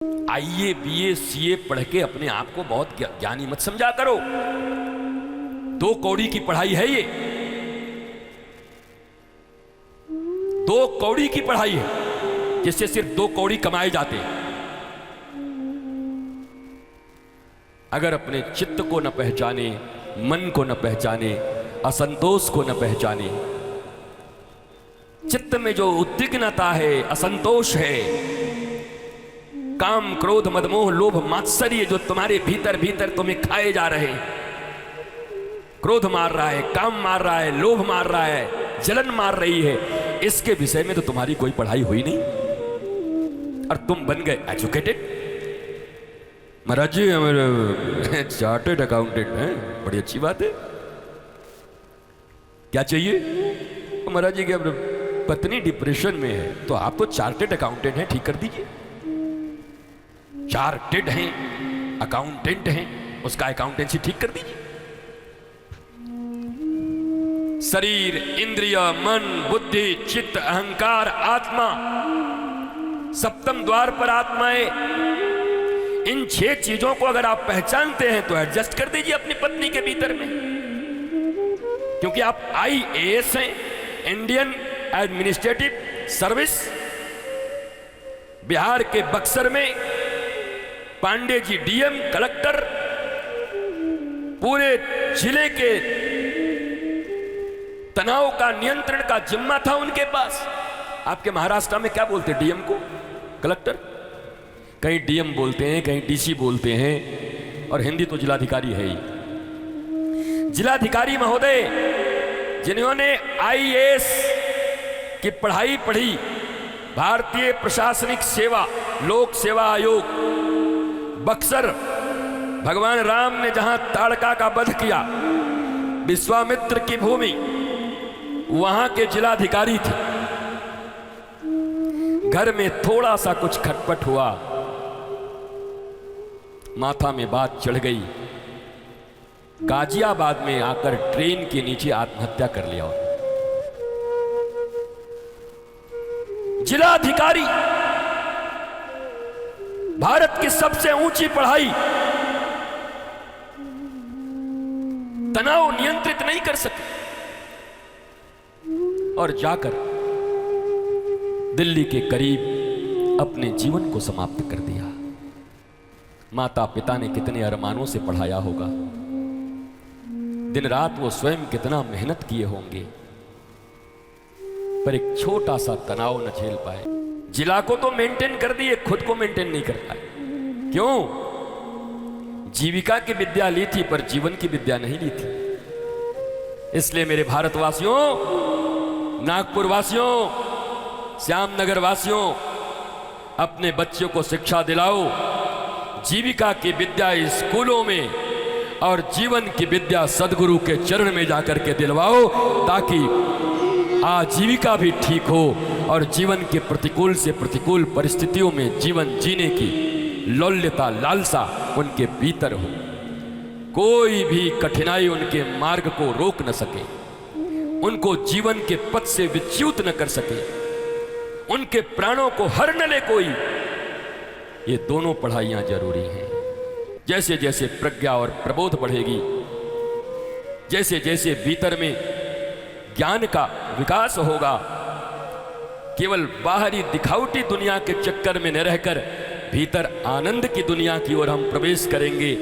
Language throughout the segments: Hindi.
आईए बीए सीए पढ़ के अपने आप को बहुत ज्ञानी मत समझा करो। 2 कौड़ी की पढ़ाई है ये, 2 कौड़ी की पढ़ाई है जिससे सिर्फ 2 कौड़ी कमाए जाते हैं। अगर अपने चित्त को न पहचाने, मन को न पहचाने, असंतोष को न पहचाने, चित्त में जो उद्विग्नता है, असंतोष है, काम क्रोध मदमोह लोभ मात्सर्य जो तुम्हारे भीतर भीतर तुम्हें खाए जा रहे हैं, क्रोध मार रहा है, काम मार रहा है, लोभ मार रहा है, जलन मार रही है, इसके विषय में तो तुम्हारी कोई पढ़ाई हुई नहीं और तुम बन गए एजुकेटेड। महाराज जी हमारे चार्टर्ड अकाउंटेंट हैं, बड़ी अच्छी बात है। क्या चाहिए? महाराज जी की पत्नी डिप्रेशन में है, तो आप तो चार्टर्ड अकाउंटेंट हैं, ठीक कर दीजिए। चार्टेड हैं, अकाउंटेंट हैं, उसका अकाउंटेंसी ठीक कर दीजिए। शरीर, इंद्रिय, मन, बुद्धि, चित्त, अहंकार, आत्मा, सप्तम द्वार पर आत्माएं, इन 6 चीजों को अगर आप पहचानते हैं तो एडजस्ट कर दीजिए अपनी पत्नी के भीतर में। क्योंकि आप IAS हैं, इंडियन एडमिनिस्ट्रेटिव सर्विस। बिहार के बक्सर में पांडे जी DM कलेक्टर, पूरे जिले के तनाव का नियंत्रण का जिम्मा था उनके पास। आपके महाराष्ट्र में क्या बोलते हैं DM को? कलेक्टर। कहीं DM बोलते हैं, कहीं DC बोलते हैं, और हिंदी तो जिलाधिकारी है ही। जिलाधिकारी महोदय जिन्होंने IAS की पढ़ाई पढ़ी, भारतीय प्रशासनिक सेवा लोक सेवा आयोग, बक्सर, भगवान राम ने जहां ताड़का का वध किया, विश्वामित्र की भूमि, वहां के जिलाधिकारी थे। घर में थोड़ा सा कुछ खटपट हुआ, माथा में बात चढ़ गई, गाजियाबाद में आकर ट्रेन के नीचे आत्महत्या कर लिया। जिलाधिकारी, भारत की सबसे ऊंची पढ़ाई, तनाव नियंत्रित नहीं कर सके और जाकर दिल्ली के करीब अपने जीवन को समाप्त कर दिया। माता पिता ने कितने अरमानों से पढ़ाया होगा, दिन रात वो स्वयं कितना मेहनत किए होंगे, पर एक छोटा सा तनाव न झेल पाए। जिला को तो मेंटेन कर दिए, खुद को मेंटेन नहीं कर पाए। क्यों? जीविका की विद्या ली थी पर जीवन की विद्या नहीं ली थी। इसलिए मेरे भारतवासियों, नागपुर वासियों, श्यामनगर वासियों, अपने बच्चों को शिक्षा दिलाओ, जीविका की विद्या स्कूलों में और जीवन की विद्या सदगुरु के चरण में जाकर के दिलवाओ, ताकि आजीविका भी ठीक हो और जीवन के प्रतिकूल से प्रतिकूल परिस्थितियों में जीवन जीने की लौल्यता, लालसा उनके भीतर हो। कोई भी कठिनाई उनके मार्ग को रोक न सके, उनको जीवन के पथ से विच्युत न कर सके, उनके प्राणों को हर न ले कोई। ये दोनों पढ़ाइयां जरूरी हैं। जैसे जैसे प्रज्ञा और प्रबोध बढ़ेगी, जैसे जैसे भीतर में ज्ञान का विकास होगा, केवल बाहरी दिखावटी दुनिया के चक्कर में न रहकर भीतर आनंद की दुनिया की ओर हम प्रवेश करेंगे,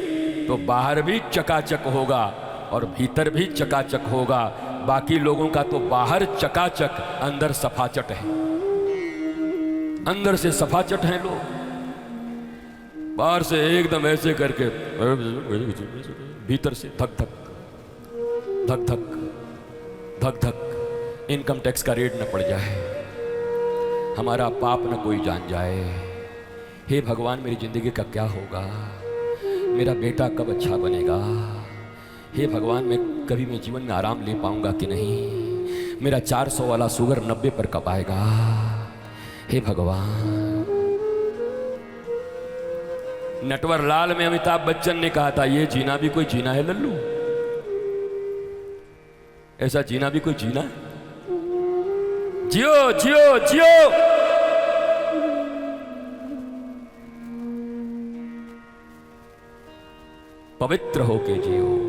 तो बाहर भी चकाचक होगा और भीतर भी चकाचक होगा। बाकी लोगों का तो बाहर चकाचक, अंदर सफाचट है। अंदर से सफाचट हैं लोग, बाहर से एकदम ऐसे करके, भीतर से धक धक धक धक धक धक। इनकम टैक्स का रेट न पड़ जाए, हमारा पाप न कोई जान जाए। हे भगवान, मेरी जिंदगी का क्या होगा, मेरा बेटा कब अच्छा बनेगा। हे भगवान, मैं कभी मैं जीवन में आराम ले पाऊंगा कि नहीं, मेरा 400 वाला शुगर 90 पर कब आएगा। हे भगवान। नटवर लाल में अमिताभ बच्चन ने कहा था, ये जीना भी कोई जीना है लल्लू, ऐसा जीना भी कोई जीना है। जियो जियो जियो। पवित्र होके जियो।